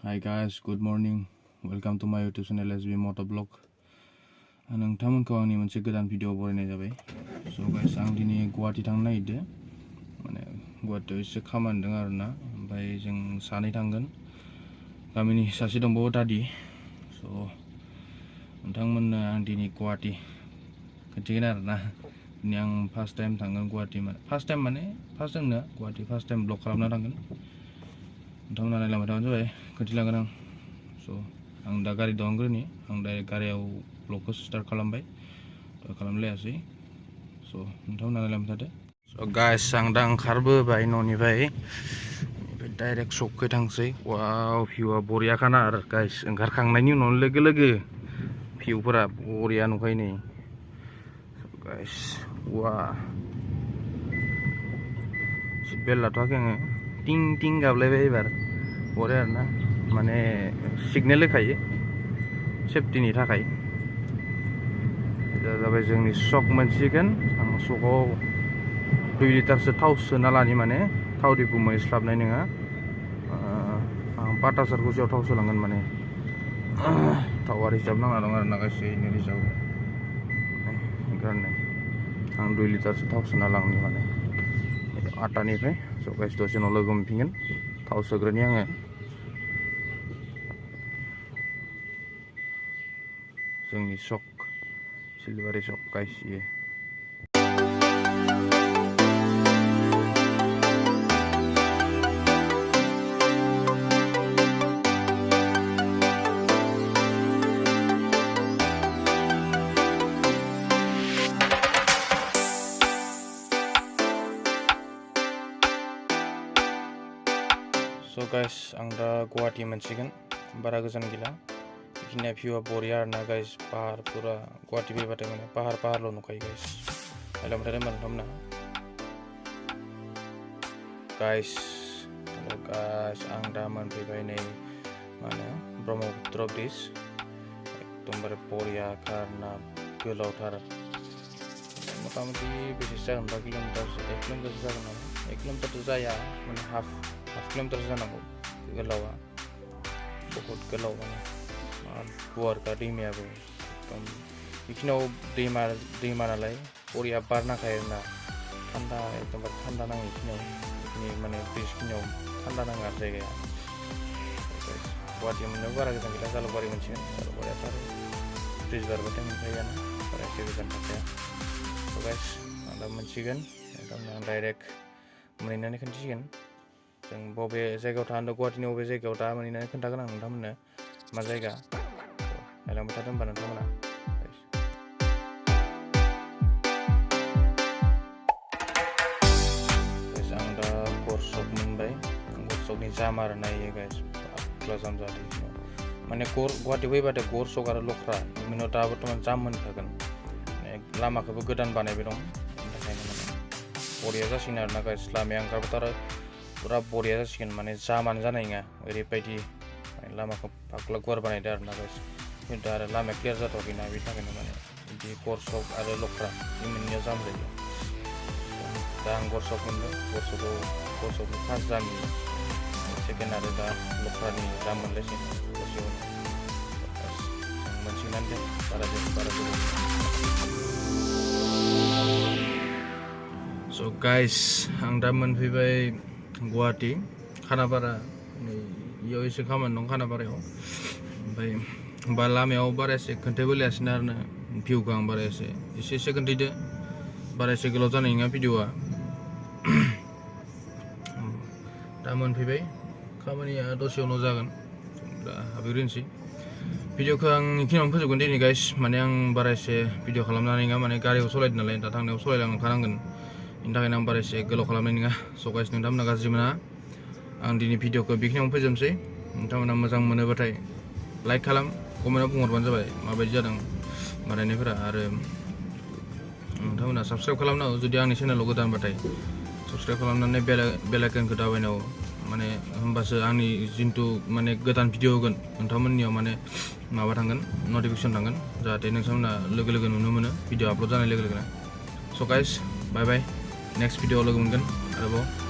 Hi guys, good morning. Welcome to my YouTube channel SB Motovlog. नोंथांमोनखौ आंनि मोनसे गोदान video बरायनाय जाबाय. So guys, आं दिनै गुवाहाटि थांनो नागिरदों. माने गुवाहाटियाव एसे खामानि दं आरोना. ओमफ्राय जों सानै थांगोन. गामिनि सासे दंबावो दादि. So नोंथांमोननो आं दिनै गुवाहाटि खोन्थिगोन आरोना. दिनै आं फार्स्ट टाइम थांगोन गुवाहाटि फार्स्ट टाइम ना गुवाहाटि फार्स्ट टाइम ब्लग खालामना थांगोन. नोंथांमोना नायलांबाय थाबानो जाबाय, खोन्थिलांगोन आं. स' आं दा गारि दंग्रोनि, आं डाइरेक्ट गारियाव ब्लगखौ स्टार्ट खालामबाय, खालामलायासै. स' नोंथांमोना नायलांबाय थादो. स' गाइस, आं दा ओंखारबोबाय न'निफ्राय डाइरेक्ट सकखै थांसै. वाव, भिउआ बरियाखाना आरो गाइस. ओंखारखांनायनि उनाव लोगो लोगो भिउफोरा बरिया नुखायो नै गाइस. वा, सिट बेल्ट लाथ'वाखै आङो. टिं टिं गाबलायबाय एबार. बरिया आरोना, माने सिगनेल होखायो सेफटिनि थाखाय. दा जाबाय जोंनि सक मोनसिगोन. आं सकाव 2 लिटारसो थाव सोना लानि, माने थाव दिपु मोनस्लाबनाय नङा. आं 5,000 थाव सोलांगोन, माने थावा रिजार्भ नांना दं आरो ना गाइस. इनो रिजार्भ ओंखारनाय आं 2 लिटारसो थाव सोना लांनि, माने 8टानिफ्राय. स' गाइस, दसे उनाव लोगो मोनफिनगोन. थाव सोग्रोनि आङो. जोंनि सक, सिलबारि सक गाइस इयो. स' गाइस, आं दा गुवाहाटि मोनसिगोन. बारा गोजान गैला. बेखिनिया भिउआ बरिया आरोना गाइस. पाहार पुरा गुवाहाटि फैबाथाय माने पाहारल' नुखायो गाइस. नायलांबाय थादों नोंथांमोना गाइस. आं दा मोनफैबाय नै मा होनो ब्रह्मपुत्र ब्रिज. एकदमबारे बरियाखा आरोना, गोलावथार. मथा मथि बेसेसो जागोन, 1 किल'मिटारसो, 1 किल'मिटारसो जागोन नामा. 1 किल'मिटारथ' जाया, माने हाफ किल'मिटारसो जानांगौ गोलावा. बहुत गोलाव, माने गुवारखा दैमायाबो. एकदम बेखिनियाव दैमा नालाय बरिया बार नांखायो आरोना. थान्दा, एकदमबारे थान्दा नाङो बेखिनियाव. बेखिनि माने ब्रिजखिनियाव थान्दा नाङो आरो जायगाया. गुवाहाटि मोननायाव बारा गोजान गैला, जालुकबारि मोनसिगोन. जालुकबारियाथ' आरो ब्रिज बारबाथाय मोनखायोआनो, बारा एसे गोजान थाखाया. स' गाइस, आं दा मोनसिगोन. नोंथांमोना आं डाइरेक्ट मोनहैनानै खोन्थिसिगोन. जों बबे जायगायाव थांदों, गुवाहाटिनि बबे जायगायाव दा मोनहैनानै खोन्थागोन आं नोंथांमोननो मा जायगा. नायलांबाय थादों होनबा नोंथांमोना. आं दा गरसक मोनबाय. गरसकनि जाम आरो नायो गाइस, फाग्ला जाम जादों. माने गुवाहाटि फैबाथाय गरसक आरो लख्रा मोननाव दा बर्थमान जाम मोनखागोन. माने लामाखौबो गोदान बानायबाय दं, बेनि थाखायनो माने बरिया जासिगोन आरोना गाइस. लामाया ओंखारबाथ' आरो पुरा बरिया जासिगोन, माने जामानो जानाय नङा. ओरैबायदि लामाखौ फाग्ला गुवार बानायदो आरोना गाइस. खिन्थु आरो लामाया क्लियार जाथ'वाखैना, बेनि थाखायनो माने बिदि गरसक आरो लख्रा बे मोननैया जाम जायो. दा आं गरसक मोनदों. गरसकनि फार्स्ट जामनि सेकेन्ड, आरो दा लख्रानि जाम मोनलायसिगोन दसे उनाव. मोनसिगोनानो दे, बारा गोबाव. स' गाइस, आं दा मोनफैबाय गुवाहाटि खानापारा. नै इयाव एसे खामानि दं खानापारायाव. ओमफ्राय बा लामायाव बारा एसे खोन्थाबोलायासिनो आरो ना भिउखौ. आं बारा एसे खोन्थादो, बारा एसे गोलाव जानाय नङा भिडिअआ. दा मोनफैबाय, खामानिया दसे उनाव जागोन. दा हाबहैग्रोनोसै. भिडिअखौ आं बेखिनियावनो फोजोबगोन दिनै गाइस. माने आं बारा एसे भिडिअ खालामनाय नङा, माने गारियाव सालायदों नालाय, दा थांनायाव सालायलांखानांगोन. बेनि थाखायनो आं बारा एसे गोलाव खालामनाय नङा. स' गाइस, नोंथांमोना गाज्रि मोना, आं दिनै भिडिअखौ बेखिनियावनो फोजोबनोसै. नोंथांमोना मोजां मोनोबाथाय लाइक खालाम, कमेन्टआव बुंहरबानो जाबाय माबायदि जादों बानायनायफोरा. आरो नोंथांमोना साबस्क्राइब खालामनांगौ जुदि आंनि चेनेलाव गोदानबाथाय. साबस्क्राइब खालामनानै बेल आइकनखौ दाबायनांगौ, माने होमबासो आंनि जिथु माने गोदान भिडिअ होगोन नोंथांमोननियाव माने माबा थांगोन, नटिफिकेसन थांगोन, जाहाथे नोंथांमोना लोगो लोगो नुनो मोनो भिडिअ आपल'ड जानाय लोगो लोगोनो. स' गाइस, बाय बाय. नेक्स्ट भिडिअआव लोगो मोनगोन आरोबाव.